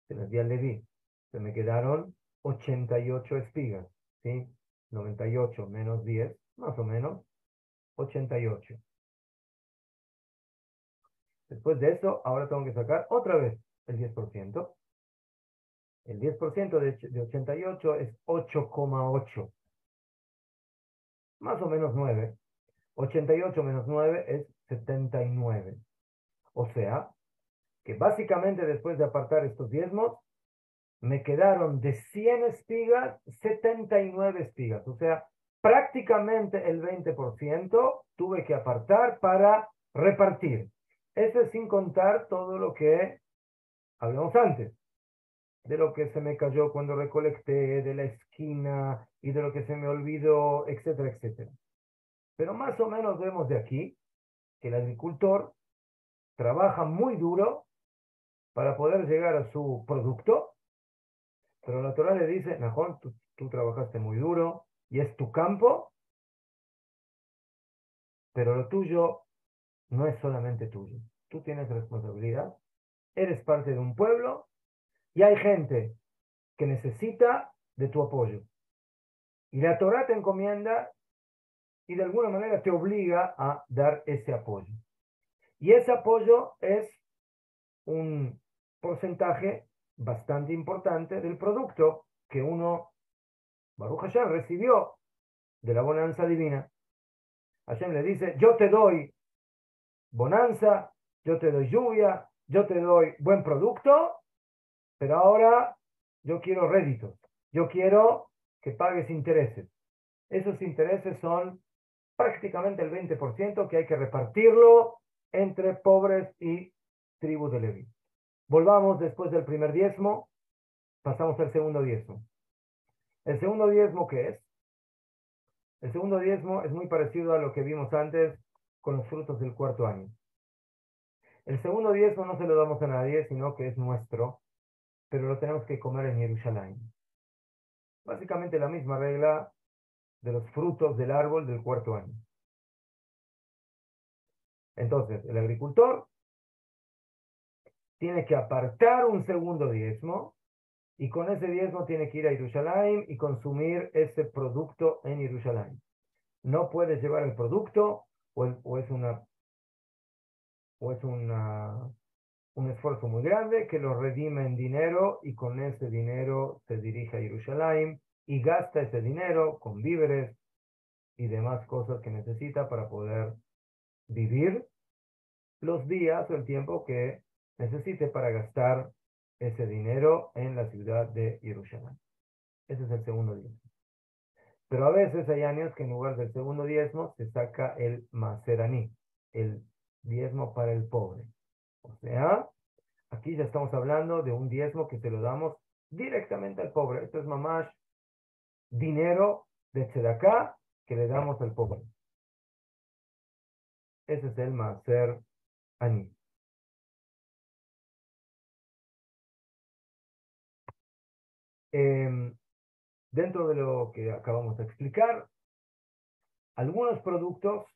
se las di al Leví. Se me quedaron 88 espigas, ¿sí? 98 menos 10, más o menos 88. Después de eso, ahora tengo que sacar otra vez el 10%. El 10% de 88 es 8,8, más o menos 9. 88 menos 9 es 79. O sea, que básicamente después de apartar estos diezmos, me quedaron de 100 espigas, 79 espigas. O sea, prácticamente el 20% tuve que apartar para repartir. Eso es sin contar todo lo que hablamos antes, de lo que se me cayó cuando recolecté, de la esquina y de lo que se me olvidó, etcétera, etcétera. Pero más o menos vemos de aquí que el agricultor trabaja muy duro para poder llegar a su producto, pero la Torah le dice, Najón, tú trabajaste muy duro y es tu campo, pero lo tuyo no es solamente tuyo. Tú tienes responsabilidad, eres parte de un pueblo y hay gente que necesita de tu apoyo. Y la Torah te encomienda y de alguna manera te obliga a dar ese apoyo. Y ese apoyo es un porcentaje bastante importante del producto que uno, Baruch Hashem, recibió de la bonanza divina. Hashem le dice, yo te doy bonanza, yo te doy lluvia, yo te doy buen producto, pero ahora yo quiero réditos, yo quiero que pagues intereses. Esos intereses son prácticamente el 20% que hay que repartirlo entre pobres y tribu de Leví. Volvamos después del primer diezmo, pasamos al segundo diezmo. ¿El segundo diezmo qué es? El segundo diezmo es muy parecido a lo que vimos antes con los frutos del cuarto año. El segundo diezmo no se lo damos a nadie, sino que es nuestro, pero lo tenemos que comer en Jerusalén. Básicamente la misma regla de los frutos del árbol del cuarto año. Entonces, el agricultor tiene que apartar un segundo diezmo y con ese diezmo tiene que ir a Jerusalén y consumir ese producto en Jerusalén. No puede llevar el producto o es un esfuerzo muy grande que lo redime en dinero y con ese dinero se dirige a Jerusalén y gasta ese dinero con víveres y demás cosas que necesita para poder vivir los días o el tiempo que necesite para gastar ese dinero en la ciudad de Jerusalén. Ese es el segundo diezmo. Pero a veces hay años que en lugar del segundo diezmo se saca el maseraní, el diezmo para el pobre. O sea, aquí ya estamos hablando de un diezmo que se lo damos directamente al pobre. Esto es mamash, dinero de tzedaká que le damos al pobre. Ese es el maser aní. Dentro de lo que acabamos de explicar, algunos productos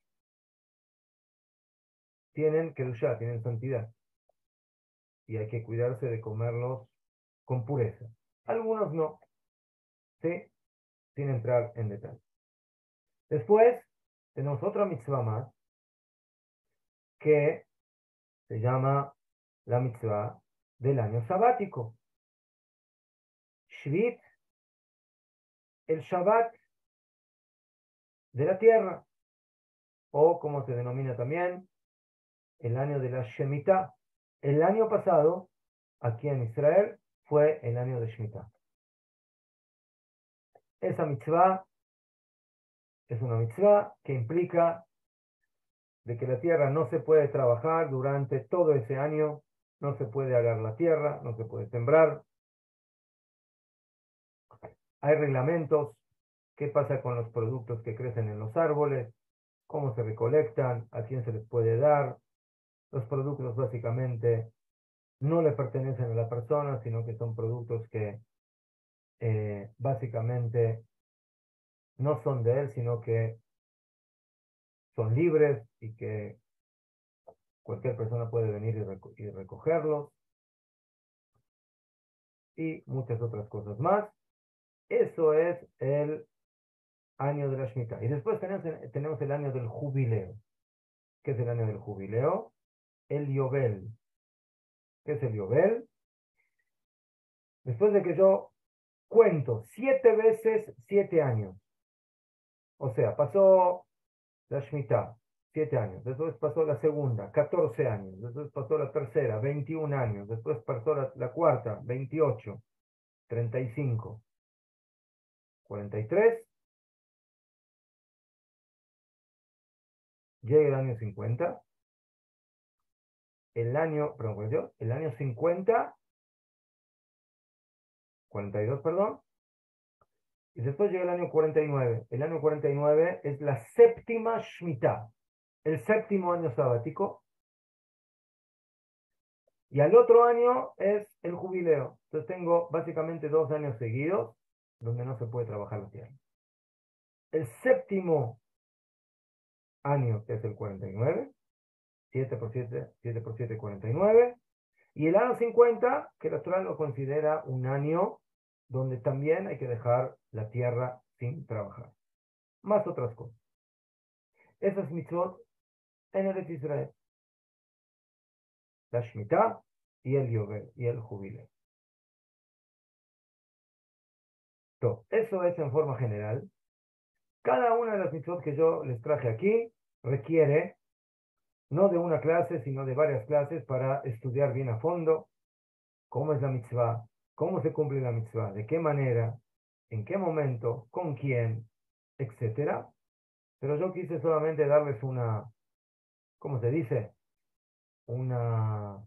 tienen kedushá, tienen santidad, y hay que cuidarse de comerlos con pureza. Algunos no, ¿sí? Sin entrar en detalle. Después, tenemos otra mitzvah más, que se llama la mitzvah del año sabático. Shvit, el Shabbat de la tierra, o como se denomina también, el año de la Shemitah. El año pasado, aquí en Israel, fue el año de Shemitah. Esa mitzvah es una mitzvah que implica de que la tierra no se puede trabajar durante todo ese año, no se puede agar la tierra, no se puede sembrar. Hay reglamentos, qué pasa con los productos que crecen en los árboles, cómo se recolectan, a quién se les puede dar. Los productos básicamente no le pertenecen a la persona, sino que son productos que básicamente no son de él, sino que son libres y que cualquier persona puede venir y recogerlos y muchas otras cosas más. Eso es el año de la Shemitah. Y después tenemos el año del jubileo. ¿Qué es el año del jubileo? El Yobel. ¿Qué es el Yobel? Después de que yo cuento 7 veces 7 años. O sea, pasó la Shemitah, 7 años. Después pasó la segunda, 14 años. Después pasó la tercera, 21 años. Después pasó la cuarta, 28, 35, 43. Llega el año 50. El año 50, 42, perdón. Y después llega el año 49. El año 49 es la séptima Shemitah, el séptimo año sabático. Y al otro año es el jubileo. Entonces tengo básicamente 2 años seguidos donde no se puede trabajar la tierra. El séptimo año, que es el 49, 7 por 7, 7 por 7, 49. Y el año 50, que la Torah lo considera un año donde también hay que dejar la tierra sin trabajar. Más otras cosas. Esas mitzvot en el Israel. La Shemitah y el Yobel y el jubileo. Eso es en forma general. Cada una de las mitzvot que yo les traje aquí requiere no de una clase, sino de varias clases para estudiar bien a fondo cómo es la mitzvah, cómo se cumple la mitzvah, de qué manera, en qué momento, con quién, etcétera. Pero yo quise solamente darles una, ¿cómo se dice? Una,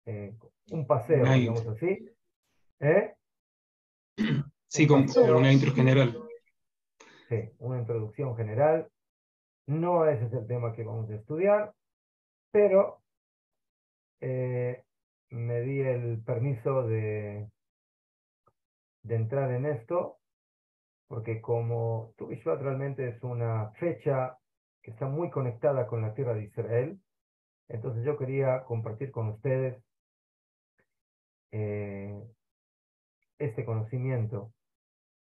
eh, un paseo, Una digamos intro. así, ¿eh? Sí, Un como paseo, una intro general. sí, una introducción general. No ese es el tema que vamos a estudiar, pero me di el permiso de entrar en esto, porque como Tu Bishvat realmente es una fecha que está muy conectada con la tierra de Israel, entonces yo quería compartir con ustedes eh, este conocimiento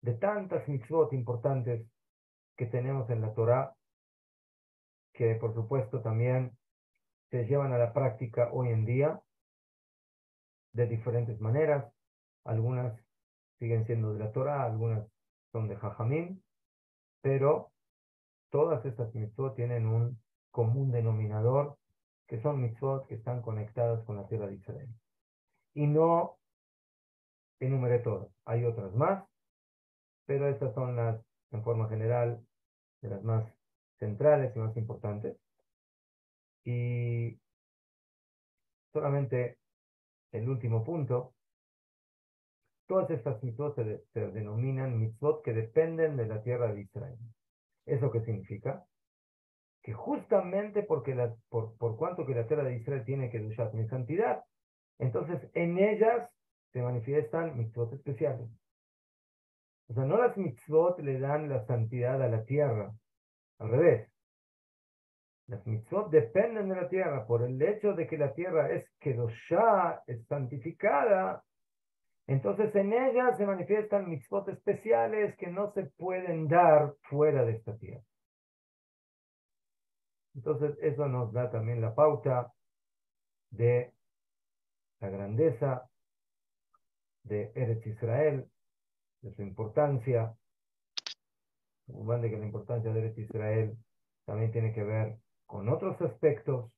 de tantas mitzvot importantes que tenemos en la Torah, que por supuesto también se llevan a la práctica hoy en día de diferentes maneras. Algunas siguen siendo de la Torah, algunas son de Jajamim, pero todas estas mitzvot tienen un común denominador, que son mitzvot que están conectadas con la tierra de Israel. Y no enumeré todas, hay otras más, pero estas son las, en forma general, de las más centrales y más importantes. Y solamente el último punto, todas estas mitzvot se denominan mitzvot que dependen de la tierra de Israel. ¿Eso qué significa? Que justamente por cuanto que la tierra de Israel tiene que dushar mi santidad, entonces en ellas se manifiestan mitzvot especiales. O sea, no las mitzvot le dan la santidad a la tierra, al revés. Las mitzvot dependen de la tierra por el hecho de que la tierra es kedoshá, es santificada. Entonces en ellas se manifiestan mitzvot especiales que no se pueden dar fuera de esta tierra. Entonces eso nos da también la pauta de la grandeza de Eretz Israel, de su importancia, de que la importancia de Eretz Israel también tiene que ver con otros aspectos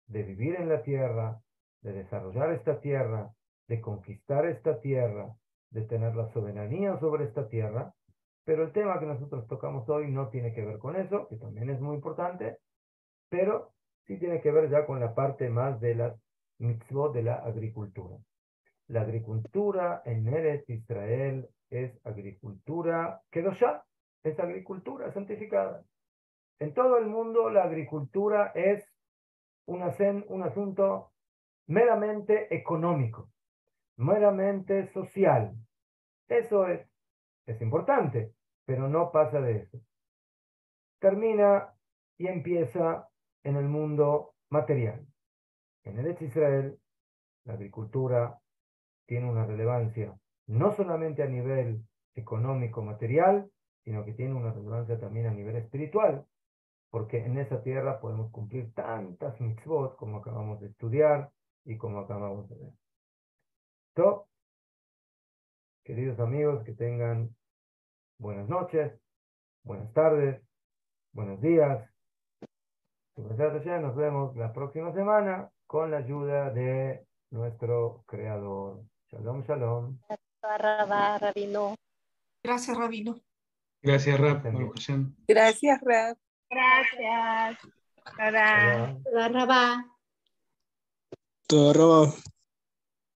de vivir en la tierra, de desarrollar esta tierra, de conquistar esta tierra, de tener la soberanía sobre esta tierra. Pero el tema que nosotros tocamos hoy no tiene que ver con eso, que también es muy importante, pero sí tiene que ver ya con la parte más de las mitzvot de la agricultura. La agricultura en Eretz Israel es agricultura kedoshá, es agricultura santificada. En todo el mundo la agricultura es un asunto meramente económico, meramente social. Eso es importante, pero no pasa de eso. Termina y empieza en el mundo material. En el Eretz Israel, la agricultura tiene una relevancia no solamente a nivel económico, material, sino que tiene una relevancia también a nivel espiritual, porque en esa tierra podemos cumplir tantas mitzvot como acabamos de estudiar y como acabamos de ver. Entonces, queridos amigos, que tengan buenas noches, buenas tardes, buenos días. Nos vemos la próxima semana con la ayuda de nuestro creador. Shalom, shalom. Rabino. Gracias, Rabino. Gracias, Que Rab. estén bien. Baruch Hashem. Gracias, Rab. Gracias. Para. Shalom. Rabá. Todo Rab.